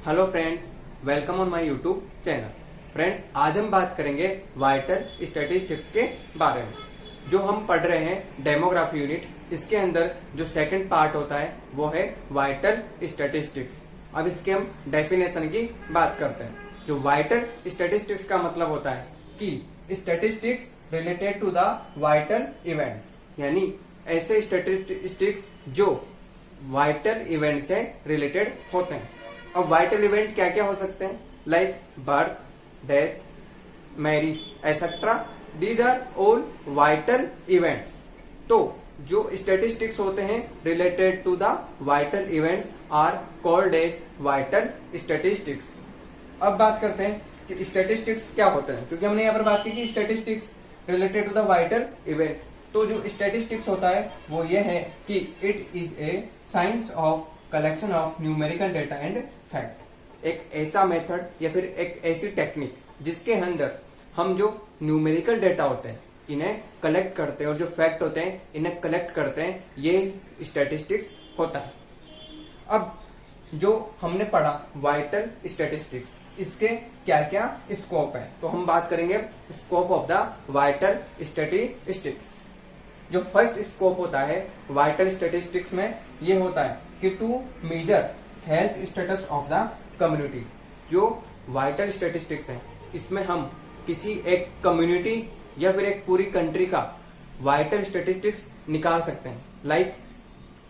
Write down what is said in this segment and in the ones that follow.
Hello friends, welcome on my YouTube channel. Friends, आज हम बात करेंगे वाइटल स्टैटिस्टिक्स के बारे में। जो हम पढ़ रहे हैं डेमोग्राफी यूनिट, इसके अंदर जो सेकंड पार्ट होता है वो है वाइटल स्टैटिस्टिक्स। अब इसके हम डेफिनेशन की बात करते हैं। जो वाइटल स्टैटिस्टिक्स का मतलब होता है कि statistics related to the vital events, यानी ऐसे स्टैटिस्टिक्स जो वाइटल इवेंट से रिलेटेड होते हैं। अब वाइटल इवेंट क्या क्या हो सकते हैं, like birth, death, marriage etcetera, these are all vital events. तो जो स्टैटिस्टिक्स होते हैं related to the vital events are called as vital statistics. अब बात करते हैं कि स्टैटिस्टिक्स क्या होते हैं, क्योंकि हमने यहाँ पर बात की कि statistics related to the vital event. तो जो स्टैटिस्टिक्स होता है वो ये है कि it is a science of collection of numerical data and fact. एक ऐसा मेथड या फिर एक ऐसी टेक्निक जिसके अंदर हम जो न्यूमेरिकल डेटा होते हैं इन्हें कलेक्ट करते हैं और जो फैक्ट होते हैं इन्हें कलेक्ट करते हैं, ये स्टैटिस्टिक्स होता है। अब जो हमने पढ़ा वाइटल स्टैटिस्टिक्स, इसके क्या क्या स्कोप है, तो हम बात करेंगे scope of the vital statistics. जो फर्स्ट स्कोप होता है वाइटल स्टैटिस्टिक्स में ये होता है कि to measure health status of the community. जो वाइटल स्टैटिस्टिक्स है इसमें हम किसी एक कम्युनिटी या फिर एक पूरी कंट्री का वाइटल स्टैटिस्टिक्स निकाल सकते हैं। लाइक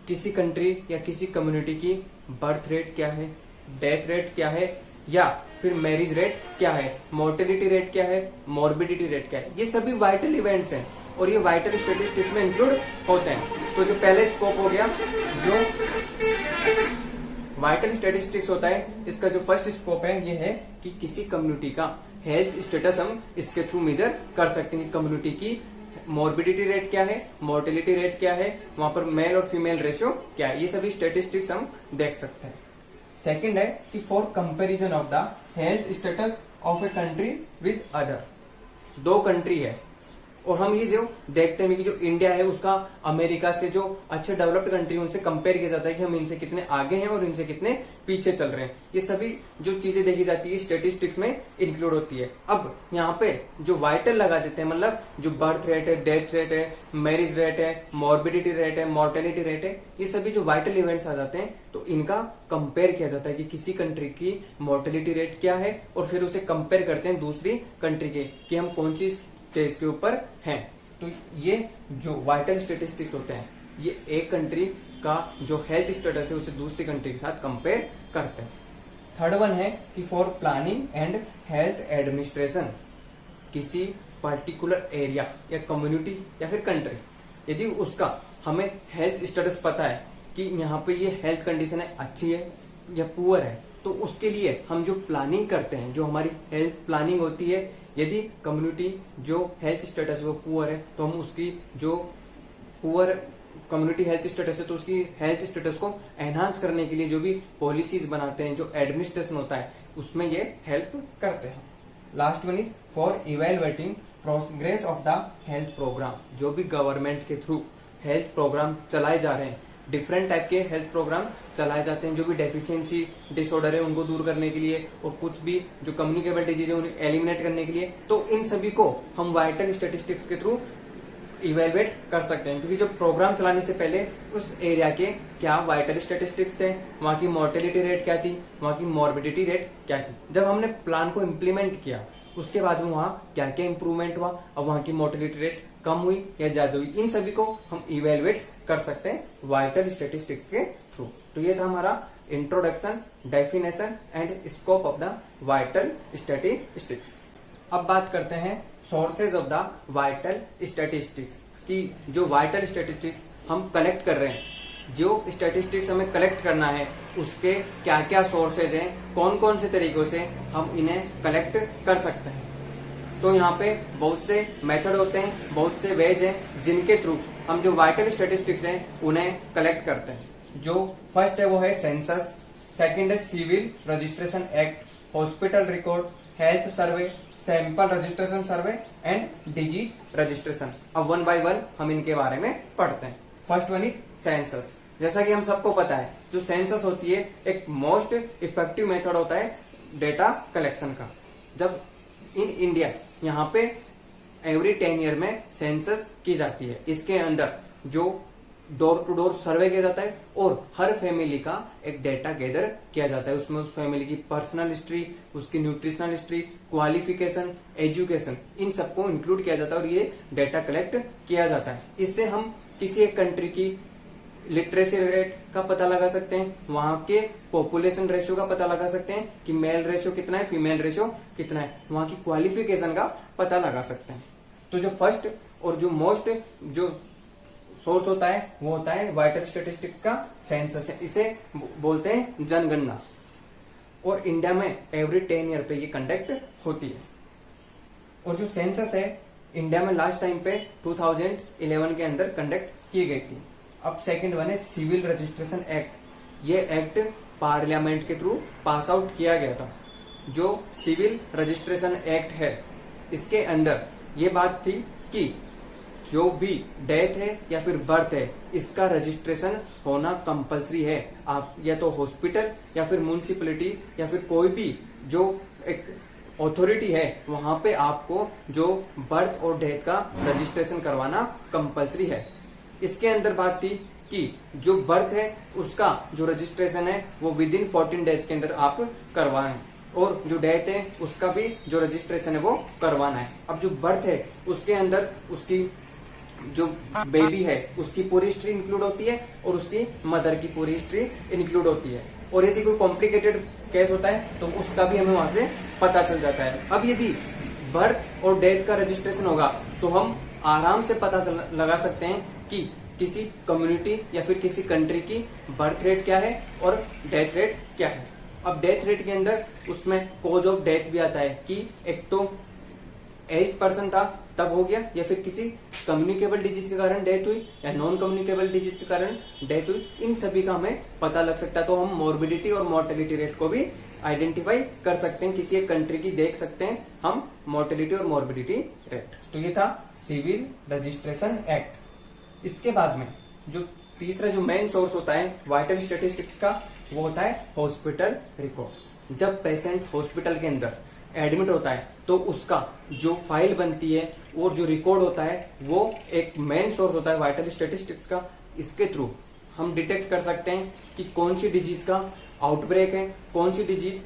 किसी कंट्री या किसी कम्युनिटी की बर्थ रेट क्या है, डेथ रेट क्या है, या फिर मैरिज रेट क्या है, मोर्टेलिटी रेट क्या है, मॉर्बिडिटी रेट क्या है, ये सभी वाइटल इवेंट्स हैं और ये वाइटल स्टैटिस्टिक्स में इंक्लूड होते हैं। तो जो पहले स्कोप हो गया, जो वाइटल स्टैटिस्टिक्स होता है, इसका जो फर्स्ट स्कोप है ये है कि किसी कम्युनिटी का हेल्थ स्टेटस हम इसके थ्रू मेजर कर सकते हैं। कम्युनिटी की मॉर्बिडिटी रेट क्या है, मोर्टेलिटी रेट क्या है, वहां पर मेल और फीमेल रेशियो क्या है, ये सभी स्टैटिस्टिक्स हम देख सकते हैं। सेकंड है कि for comparison of the health status of a country with other. दो कंट्री है और हम ये जो देखते हैं कि जो इंडिया है उसका अमेरिका से जो अच्छे डेवलप्ड कंट्री उनसे कंपेयर किया जाता है कि हम इनसे कितने आगे हैं और इनसे कितने पीछे चल रहे हैं। ये सभी जो चीजें देखी जाती है स्टैटिस्टिक्स में इंक्लूड होती है। अब यहाँ पे जो वाइटल लगा देते हैं, मतलब जो बर्थ रेट है, डेथ रेट है, मैरिज रेट है, मॉर्बिडिटी रेट है, मोर्टेलिटी रेट है, ये सभी जो वाइटल इवेंट्स आ जाते हैं तो इनका कंपेयर किया जाता है कि किसी कंट्री की मोर्टेलिटी रेट क्या है और फिर उसे कंपेयर करते हैं दूसरी कंट्री के कि हम कौन सी स्टेज के ऊपर हैं। तो ये जो वाइटल स्टैटिस्टिक्स होते हैं ये एक कंट्री का जो हेल्थ स्टेटस है उसे दूसरी कंट्री के साथ कंपेयर करते हैं। थर्ड वन है कि for planning and health administration. किसी पर्टिकुलर एरिया या कम्युनिटी या फिर कंट्री, यदि उसका हमें हेल्थ स्टेटस पता है कि यहाँ पे ये हेल्थ कंडीशन है, अच्छी है या पुअर है, तो उसके लिए हम जो प्लानिंग करते हैं, जो हमारी हेल्थ प्लानिंग होती है, यदि कम्युनिटी जो हेल्थ स्टेटस है वो पुअर है तो हम उसकी जो पुअर कम्युनिटी हेल्थ स्टेटस है तो उसकी हेल्थ स्टेटस को एनहांस करने के लिए जो भी पॉलिसीज बनाते हैं, जो एडमिनिस्ट्रेशन होता है, उसमें ये हेल्प करते हैं। Last one is for evaluating progress of the health program. जो भी गवर्नमेंट के थ्रू हेल्थ प्रोग्राम चलाए जा रहे हैं, डिफरेंट टाइप के हेल्थ प्रोग्राम चलाए जाते हैं, जो भी डेफिशिएंसी डिसऑर्डर है उनको दूर करने के लिए और कुछ भी जो कम्युनिकेबल डिजीज है उन्हें एलिमिनेट करने के लिए। तो इन सभी को हम वाइटल स्टैटिस्टिक्स के थ्रू इवेलुएट कर सकते हैं, क्योंकि जो प्रोग्राम चलाने से पहले उस एरिया के क्या वाइटल स्टैटिस्टिक्स थे, वहां की मोर्टेलिटी रेट क्या थी, वहां की मॉर्बिडिटी रेट क्या थी। जब हमने प्लान को इम्प्लीमेंट किया उसके बाद में वहां क्या क्या इंप्रूवमेंट हुआ और वहां की मोर्टेलिटी रेट कम हुई या ज्यादा हुई, इन सभी को हम इवेलुएट कर सकते हैं वाइटल स्टैटिस्टिक्स के थ्रू। तो ये था हमारा introduction, definition and scope of the vital statistics. अब बात करते हैं sources of the vital statistics, कि जो वाइटल स्टैटिस्टिक्स हम कलेक्ट कर रहे हैं, जो स्टैटिस्टिक्स हमें कलेक्ट करना है उसके क्या क्या सोर्सेज हैं, कौन कौन से तरीकों से हम इन्हें कलेक्ट कर सकते हैं। तो यहाँ पे बहुत से मेथड होते हैं, बहुत से वेज हैं जिनके थ्रू हम जो वाइटल स्टैटिस्टिक्स हैं उन्हें कलेक्ट करते हैं। जो फर्स्ट है वो है सेंसस, सेकंड है civil registration act, hospital record, health survey, sample registration survey and disease registration. अब वन बाय वन हम इनके बारे में पढ़ते हैं। First one is census. जैसा कि हम सबको पता है जो सेंसस होती है एक मोस्ट इफेक्टिव मेथड होता है डेटा कलेक्शन का। जब इन इंडिया यहाँ पे एवरी 10 ईयर में सेंसस की जाती है, इसके अंदर जो डोर टू डोर सर्वे किया जाता है और हर फैमिली का एक डेटा गैदर किया जाता है। उसमें उस फैमिली की पर्सनल हिस्ट्री, उसकी न्यूट्रिशनल हिस्ट्री, क्वालिफिकेशन, एजुकेशन, इन सबको इंक्लूड किया जाता है और ये डेटा कलेक्ट किया जाता है। इससे हम किसी एक कंट्री की लिटरेसी रेट का पता लगा सकते हैं, वहां के पॉपुलेशन रेशियो का पता लगा सकते हैं कि मेल रेशियो कितना है, फीमेल रेशियो कितना है, वहां की क्वालिफिकेशन का पता लगा सकते हैं। तो जो फर्स्ट और जो मोस्ट जो सोर्स होता है वो होता है वाइटल स्टेटिस्टिक्स का सेंसस है, इसे बोलते हैं जनगणना। और इंडिया में एवरी 10 ईयर पे ये कंडक्ट होती है। और जो सेंसस है इंडिया में लास्ट टाइम पे 2011 के अंदर कंडक्ट की गई थी। अब सेकंड वन है सिविल रजिस्ट्रेशन एक्ट। ये एक्ट पार्लियामेंट के थ्रू पास आउट किया गया था। जो सिविल रजिस्ट्रेशन एक्ट है इसके अंदर ये बात थी कि जो भी डेथ है या फिर बर्थ है इसका रजिस्ट्रेशन होना कंपलसरी है। आप या तो हॉस्पिटल या फिर म्युनिसिपैलिटी या फिर कोई भी जो एक अथॉरिटी है वहां पे आपको जो बर्थ और डेथ का रजिस्ट्रेशन करवाना कंपलसरी है। इसके अंदर बात थी कि जो बर्थ है उसका जो रजिस्ट्रेशन है वो विद इन 14 डेज के अंदर आप करवाएं और जो डेथ है उसका भी जो रजिस्ट्रेशन है वो करवाना है। अब जो बर्थ है उसके अंदर उसकी जो बेबी है उसकी पूरी हिस्ट्री इंक्लूड होती है और उसकी मदर की पूरी हिस्ट्री इंक्लूड होती है। और यदि कोई कॉम्प्लिकेटेड केस होता है तो उसका भी हमें वहां से पता चल जाता है। अब यदि बर्थ और डेथ का रजिस्ट्रेशन होगा तो हम आराम से पता लगा सकते हैं कि किसी कम्युनिटी या फिर किसी कंट्री की बर्थ रेट क्या है और डेथ रेट क्या है। अब डेथ रेट के अंदर उसमें कॉज ऑफ डेथ भी आता है कि एक तो एज पर्सन था तब हो गया या फिर किसी कम्युनिकेबल डिजीज के कारण डेथ हुई या नॉन कम्युनिकेबल डिजीज के कारण डेथ हुई, इन सभी का हमें पता लग सकता है। तो हम मॉर्बिडिटी और मोर्टेलिटी रेट को भी आइडेंटिफाई कर सकते हैं, किसी एक कंट्री की देख सकते हैं हम मोर्टेलिटी और मॉर्बिडिटी रेट। तो ये था सिविल रजिस्ट्रेशन एक्ट। इसके बाद में जो तीसरा जो मेन सोर्स होता है वाइटल स्टेटिस्टिक्स का वो होता है हॉस्पिटल रिकॉर्ड। जब पेशेंट हॉस्पिटल के अंदर एडमिट होता है तो उसका जो फाइल बनती है और जो रिकॉर्ड होता है वो एक मेन सोर्स होता है वाइटल स्टेटिस्टिक्स का। इसके थ्रू हम डिटेक्ट कर सकते हैं कि कौन सी डिजीज का आउटब्रेक है, कौन सी डिजीज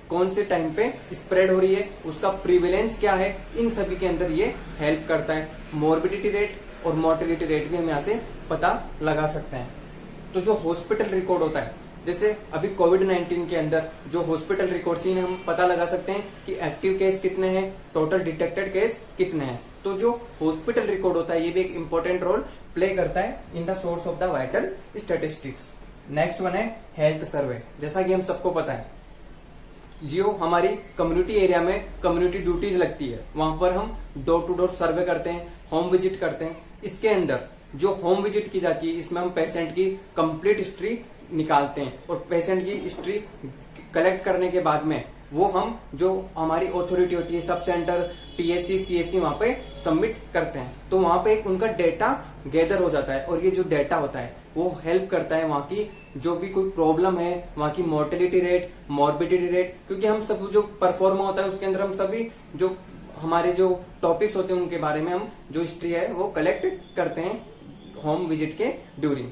कौन से टाइम पे स्प्रेड हो रही है, उसका प्रिवेलेंस क्या है, इन सभी के अंदर ये हेल्प करता है। मॉर्बिडिटी रेट और मोर्टेलिटी रेट भी हम यहाँ से पता लगा सकते हैं। तो जो हॉस्पिटल रिकॉर्ड होता है, जैसे अभी कोविड-19 के अंदर जो हॉस्पिटल रिकॉर्ड से हम पता लगा सकते हैं कि एक्टिव केस कितने हैं, टोटल डिटेक्टेड केस कितने हैं। तो जो हॉस्पिटल रिकॉर्ड होता है ये भी एक इंपॉर्टेंट रोल प्ले करता है in the source of the vital statistics. Next one है हेल्थ सर्वे। जैसा कि हम सबको पता है जो हमारी कम्युनिटी एरिया में कम्युनिटी ड्यूटीज लगती है वहां पर हम डोर टू डोर सर्वे करते हैं, होम विजिट करते हैं। इसके अंदर जो होम विजिट की जाती है इसमें हम पेशेंट की कंप्लीट हिस्ट्री निकालते हैं और पेशेंट की हिस्ट्री कलेक्ट करने के बाद में वो हम जो हमारी अथॉरिटी होती है सब सेंटर, पीएससी, सीएससी वहां पे सबमिट करते हैं। तो वहां पे उनका डेटा गैदर हो जाता है और ये जो डेटा होता है वो हेल्प करता है वहां की जो भी कोई प्रॉब्लम है वहां की मोर्टेलिटी रेट, मॉर्बिडिटी रेट, क्योंकि हम सब जो परफॉर्मा होता है उसके अंदर हम सभी जो हमारे जो टॉपिक्स होते हैं उनके बारे में हम जो हिस्ट्री है वो कलेक्ट करते हैं होम विजिट के ड्यूरिंग।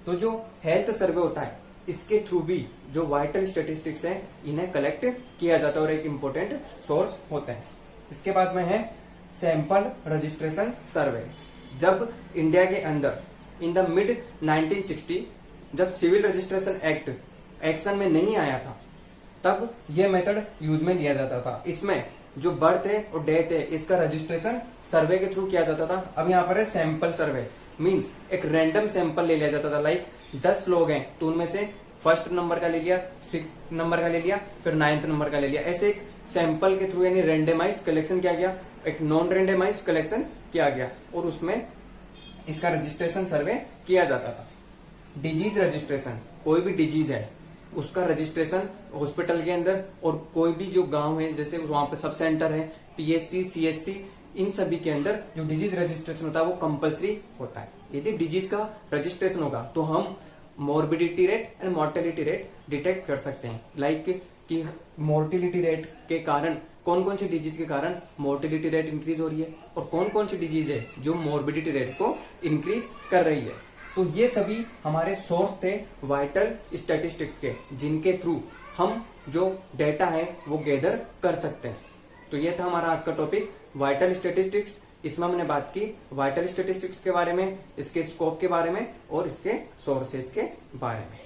तो जो हेल्थ सर्वे होता है इसके थ्रू भी जो वाइटल स्टेटिस्टिक्स है इन्हें कलेक्ट किया जाता है और एक इम्पोर्टेंट सोर्स होता है। इसके बाद में है सैंपल रजिस्ट्रेशन सर्वे। जब इंडिया के अंदर इन द मिड 1960 जब सिविल रजिस्ट्रेशन एक्ट एक्शन में नहीं आया था तब यह मेथड यूज में लिया जाता था। इसमें जो बर्थ है और डेथ है इसका रजिस्ट्रेशन सर्वे के थ्रू किया जाता था। अब यहाँ पर है सैंपल सर्वे, मींस एक रैंडम सैंपल ले लिया जाता था। लाइक 10 लोग हैं तो उनमें से फर्स्ट नंबर का ले लिया, 6 नंबर का ले लिया, फिर 9th नंबर का ले लिया। ऐसे एक सैंपल के थ्रू यानी रैंडमाइज कलेक्शन किया गया, एक नॉन रैंडमाइज कलेक्शन किया गया और उसमें इसका रजिस्ट्रेशन सर्वे किया जाता था। डिजीज रजिस्ट्रेशन, कोई भी डिजीज है उसका रजिस्ट्रेशन हॉस्पिटल के अंदर और कोई भी जो गांव है जैसे वहां पे सब सेंटर है, पीएससी, सीएचसी, इन सभी के अंदर जो डिजीज रजिस्ट्रेशन होता है वो कंपलसरी होता है। यदि डिजीज का रजिस्ट्रेशन होगा तो हम morbidity rate and mortality rate detect कर सकते हैं। लाइक कि मोर्टिलिटी रेट के कारण कौन कौन सी डिजीज के कारण मोर्टिलिटी रेट इंक्रीज हो रही है और कौन कौन सी डिजीज है जो मोर्बिडिटी रेट को इंक्रीज कर रही है। तो ये सभी हमारे सोर्स थे वाइटल स्टैटिस्टिक्स के, जिनके थ्रू हम जो डेटा है वो गैदर कर सकते हैं। तो ये था हमारा आज का टॉपिक वाइटल स्टैटिस्टिक्स। इसमें हमने बात की वाइटल स्टैटिस्टिक्स के बारे में, इसके स्कोप के बारे में और इसके सोर्सेज के बारे में।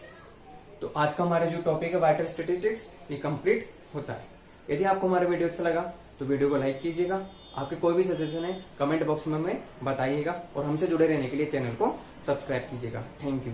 तो आज का हमारा जो टॉपिक है वाइटल स्टैटिस्टिक्स ये कंप्लीट होता है। यदि आपको हमारा वीडियो अच्छा लगा तो वीडियो को लाइक कीजिएगा। आपके कोई भी सजेशन है कमेंट बॉक्स में हमें बताइएगा और हमसे जुड़े रहने के लिए चैनल को सब्सक्राइब कीजिएगा। Thank you.